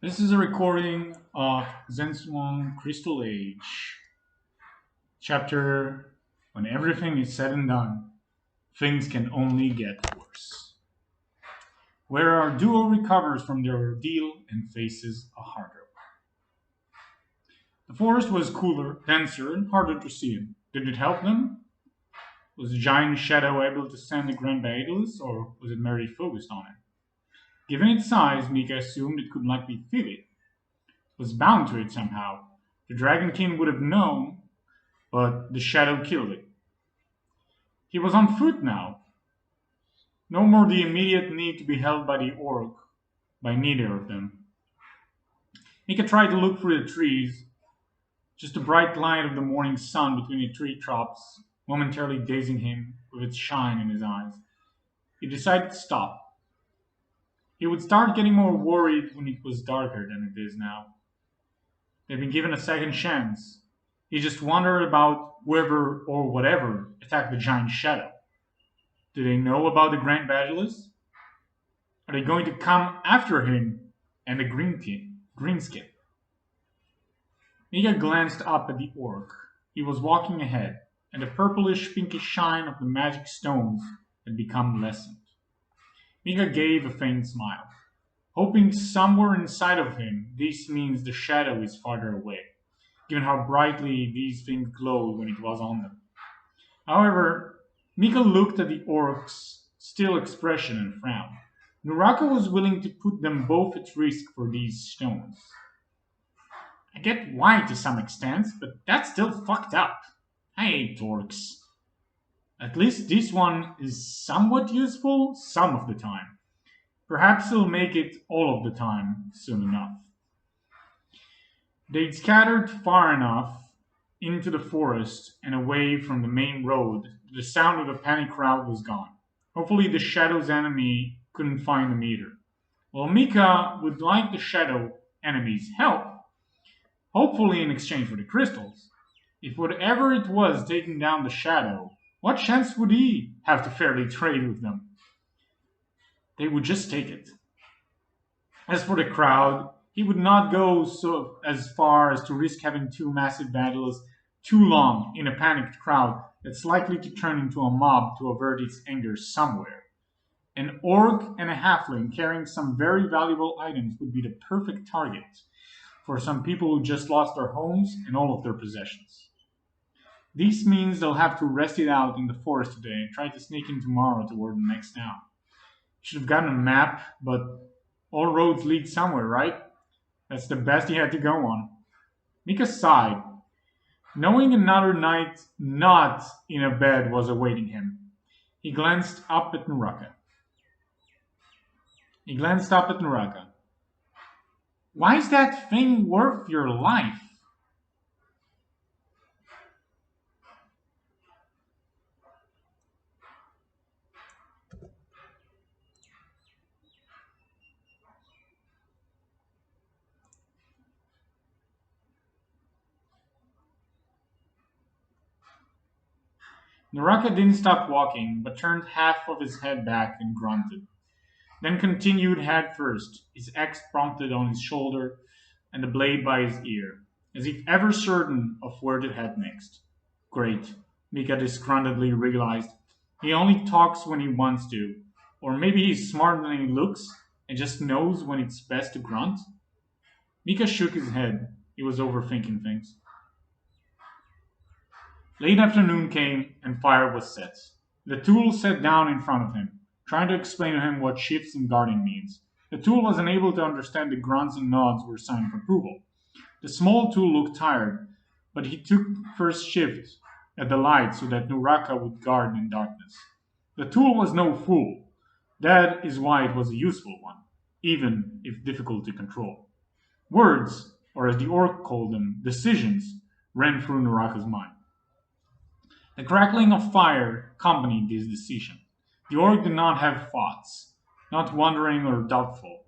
This is a recording of Zensuon Crystal Age, chapter When Everything is Said and Done, Things Can Only Get Worse, where our duo recovers from their ordeal and faces a harder one. The forest was cooler, denser, and harder to see in. Did it help them? Was the giant shadow able to stand the Grand Baetylus, or was it merely focused on it? Given its size, Mika assumed it could likely feel it. Was bound to it somehow. The Dragon King would have known, but the shadow killed it. He was on foot now. No more the immediate need to be held by the orc, by neither of them. Mika tried to look through the trees, just the bright light of the morning sun between the tree tops, momentarily dazing him with its shine in his eyes. He decided to stop. He would start getting more worried when it was darker than it is now. They'd been given a second chance. He just wondered about whoever or whatever attacked the giant shadow. Do they know about the Grand Baetylus? Are they going to come after him and the greenskin? Mika glanced up at the orc. He was walking ahead, and the purplish pinkish shine of the magic stones had become lessened. Mika gave a faint smile, hoping somewhere inside of him this means the shadow is farther away, given how brightly these things glowed when it was on them. However, Mika looked at the orc's still expression and frowned. Nuraka was willing to put them both at risk for these stones. I get why to some extent, but that's still fucked up. I hate orcs. At least this one is somewhat useful some of the time. Perhaps he'll make it all of the time soon enough. They'd scattered far enough into the forest and away from the main road that the sound of the panic crowd was gone. Hopefully the shadow's enemy couldn't find them either. While Mika would like the shadow enemy's help, hopefully in exchange for the crystals, if whatever it was taking down the shadow, what chance would he have to fairly trade with them? They would just take it. As for the crowd, he would not go so as far as to risk having two massive battles too long in a panicked crowd that's likely to turn into a mob to avert its anger somewhere. An orc and a halfling carrying some very valuable items would be the perfect target for some people who just lost their homes and all of their possessions. This means they'll have to rest it out in the forest today and try to sneak in tomorrow toward the next town. Should have gotten a map, but all roads lead somewhere, right? That's the best he had to go on. Mika sighed, knowing another night not in a bed was awaiting him. He glanced up at Nuraka. Why is that thing worth your life? Naraka didn't stop walking, but turned half of his head back and grunted. Then continued head first, his axe prompted on his shoulder and the blade by his ear, as if ever certain of where to head next. Great, Mika disgruntledly realized. He only talks when he wants to, or maybe he's smarter than he looks and just knows when it's best to grunt. Mika shook his head. He was overthinking things. Late afternoon came, and fire was set. The tool sat down in front of him, trying to explain to him what shifts in guarding means. The tool was unable to understand the grunts and nods were a sign of approval. The small tool looked tired, but he took first shift at the light so that Nuraka would guard in darkness. The tool was no fool. That is why it was a useful one, even if difficult to control. Words, or as the orc called them, decisions, ran through Nuraka's mind. The crackling of fire accompanied this decision. The orc did not have thoughts, not wondering or doubtful.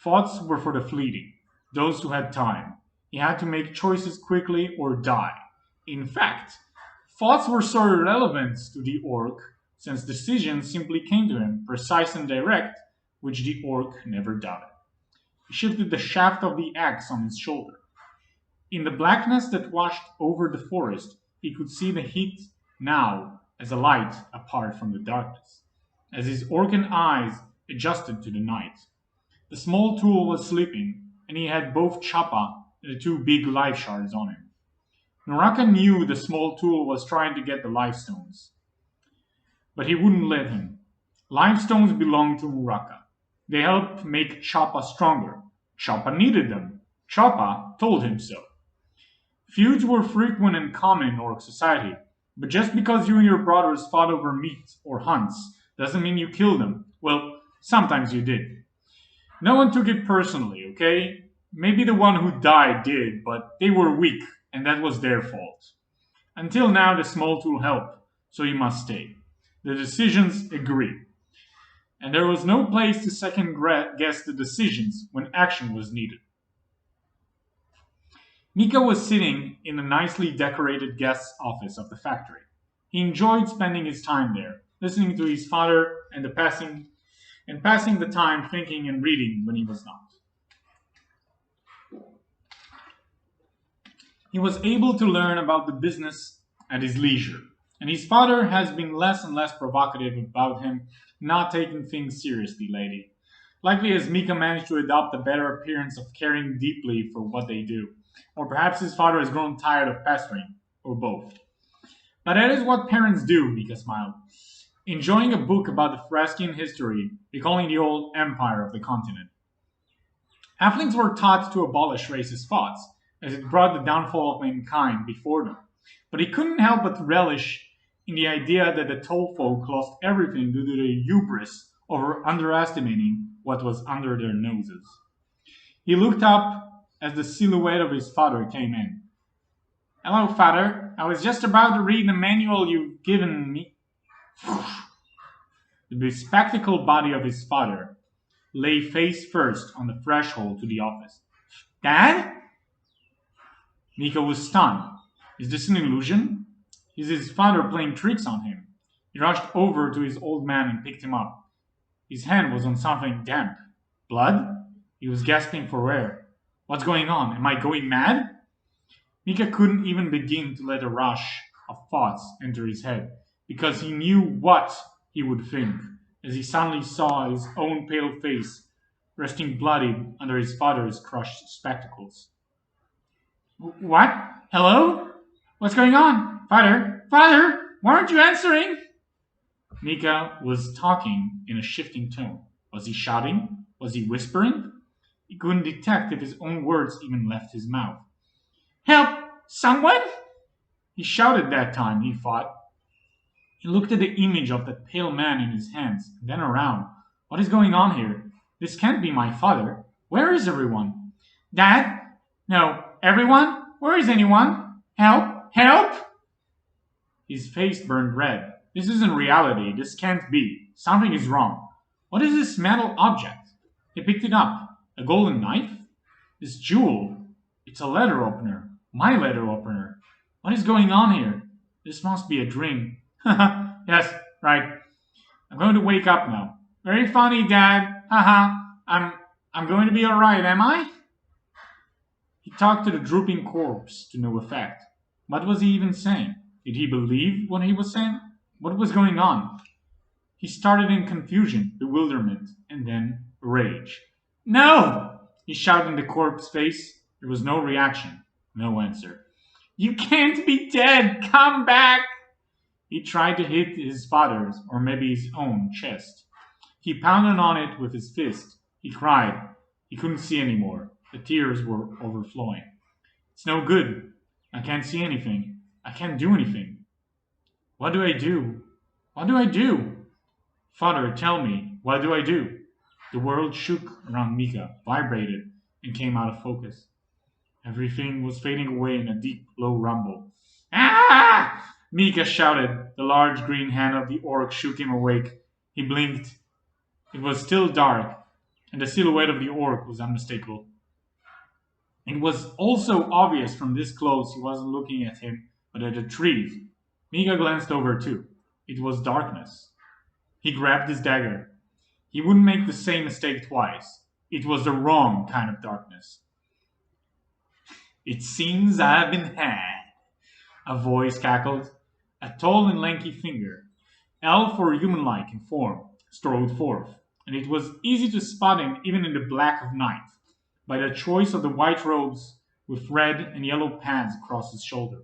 Thoughts were for the fleeting, those who had time. He had to make choices quickly or die. In fact, thoughts were so irrelevant to the orc, since decisions simply came to him, precise and direct, which the orc never doubted. He shifted the shaft of the axe on his shoulder. In the blackness that washed over the forest, he could see the heat now as a light apart from the darkness, as his organ eyes adjusted to the night. The small tool was sleeping, and he had both Choppa and the two big life shards on him. Naraka knew the small tool was trying to get the life stones, but he wouldn't let him. Life stones belonged to Naraka. They helped make Choppa stronger. Choppa needed them. Choppa told him so. Feuds were frequent and common in Orc society, but just because you and your brothers fought over meat or hunts doesn't mean you killed them. Well, sometimes you did. No one took it personally, okay? Maybe the one who died did, but they were weak, and that was their fault. Until now, the small tool helped, so you must stay. The decisions agree. And there was no place to second guess the decisions when action was needed. Mika was sitting in the nicely decorated guest office of the factory. He enjoyed spending his time there, listening to his father and passing the time thinking and reading when he was not. He was able to learn about the business at his leisure, and his father has been less and less provocative about him not taking things seriously lately. Likely as Mika managed to adopt a better appearance of caring deeply for what they do. Or perhaps his father has grown tired of pestering, or both. But that is what parents do, Mika smiled, enjoying a book about the Thracian history, recalling the old empire of the continent. Halflings were taught to abolish racist thoughts, as it brought the downfall of mankind before them. But he couldn't help but relish in the idea that the tall folk lost everything due to the hubris over underestimating what was under their noses. He looked up as the silhouette of his father came in. "Hello, father. I was just about to read the manual you've given me." The bespectacled body of his father lay face first on the threshold to the office. "Dad?" Mika was stunned. Is this an illusion? Is his father playing tricks on him? He rushed over to his old man and picked him up. His hand was on something damp. Blood? He was gasping for air. What's going on? Am I going mad? Mika couldn't even begin to let a rush of thoughts enter his head, because he knew what he would think, as he suddenly saw his own pale face resting bloodied under his father's crushed spectacles. "What? Hello? What's going on? Father? Father? Why aren't you answering?" Mika was talking in a shifting tone. Was he shouting? Was he whispering? He couldn't detect if his own words even left his mouth. "Help! Someone!" He shouted that time, he thought. He looked at the image of that pale man in his hands, then around. What is going on here? This can't be my father. Where is everyone? "Dad? No. Everyone? Where is anyone? Help! Help!" His face burned red. This isn't reality. This can't be. Something is wrong. What is this metal object? He picked it up. A golden knife? This jewel. It's a letter opener. My letter opener. What is going on here? This must be a dream. Yes, right. I'm going to wake up now. Very funny, Dad. I'm going to be alright, am I? He talked to the drooping corpse to no effect. What was he even saying? Did he believe what he was saying? What was going on? He started in confusion, bewilderment, and then rage. "No!" he shouted in the corpse's face. There was no reaction, no answer. "You can't be dead! Come back!" He tried to hit his father's, or maybe his own, chest. He pounded on it with his fist. He cried. He couldn't see anymore. The tears were overflowing. "It's no good. I can't see anything. I can't do anything. What do I do? What do I do? Father, tell me, what do I do?" The world shook around Mika, vibrated, and came out of focus. Everything was fading away in a deep, low rumble. "Ah!" Mika shouted. The large green hand of the orc shook him awake. He blinked. It was still dark, and the silhouette of the orc was unmistakable. It was also obvious from this close he wasn't looking at him, but at the trees. Mika glanced over too. It was darkness. He grabbed his dagger. He wouldn't make the same mistake twice. It was the wrong kind of darkness. It seems I've been had, a voice cackled. A tall and lanky figure, elf or human-like in form, strode forth, and it was easy to spot him even in the black of night, by the choice of the white robes with red and yellow pads across his shoulder.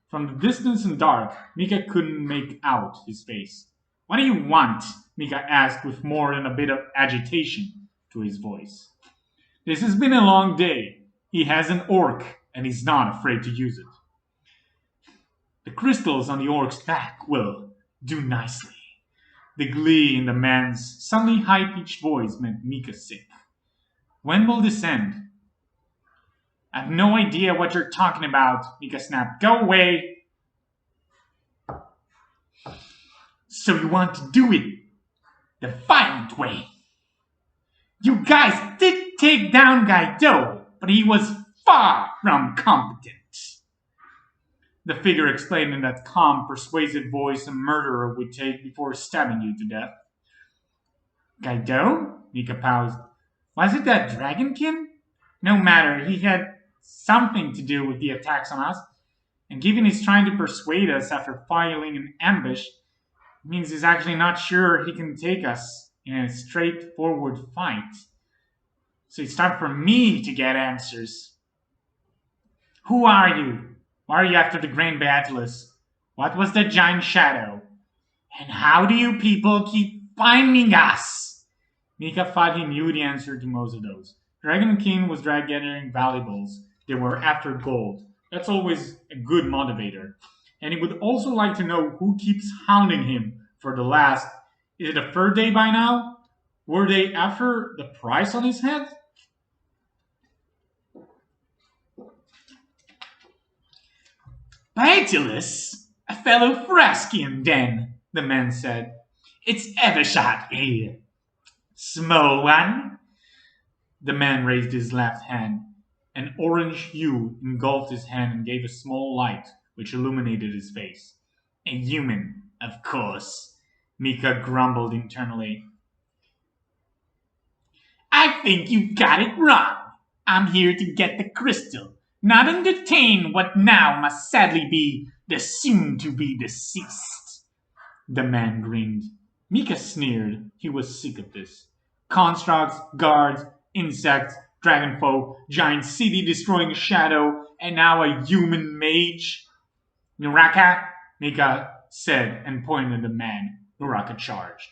From the distance and dark, Mika couldn't make out his face. "What do you want?" Mika asked with more than a bit of agitation to his voice. "This has been a long day. He has an orc, and he's not afraid to use it. The crystals on the orc's back will do nicely." The glee in the man's suddenly high-pitched voice made Mika sick. "When will this end?" "I've no idea what you're talking about," Mika snapped. "Go away." "So you want to do it the violent way? You guys did take down Gaido, but he was far from competent." The figure explained in that calm, persuasive voice a murderer would take before stabbing you to death. "Gaido?" Mika paused. "Was it that dragonkin?" "No matter, he had something to do with the attacks on us, and given he's trying to persuade us after filing an ambush, it means he's actually not sure he can take us in a straightforward fight. So it's time for me to get answers. Who are you? Why are you after the Grand Baetylus? What was that giant shadow? And how do you people keep finding us?" Mika thought he knew the answer to most of those. Dragon King was gathering valuables. They were after gold. That's always a good motivator. And he would also like to know who keeps hounding him for the last... Is it the third day by now? Were they after the price on his head? "Baetylus? A fellow Thraskian, then," the man said. "It's Evershot here. Small one?" The man raised his left hand. An orange hue engulfed his hand and gave a small light which illuminated his face. "A human, of course," Mika grumbled internally. "I think you've got it wrong. I'm here to get the crystal, not entertain what now must sadly be the soon-to-be deceased." The man grinned. Mika sneered. He was sick of this. Constructs, guards, insects, dragonfolk, giant city-destroying shadow, and now a human mage. "Nuraka," Mika said and pointed at the man. Nuraka charged.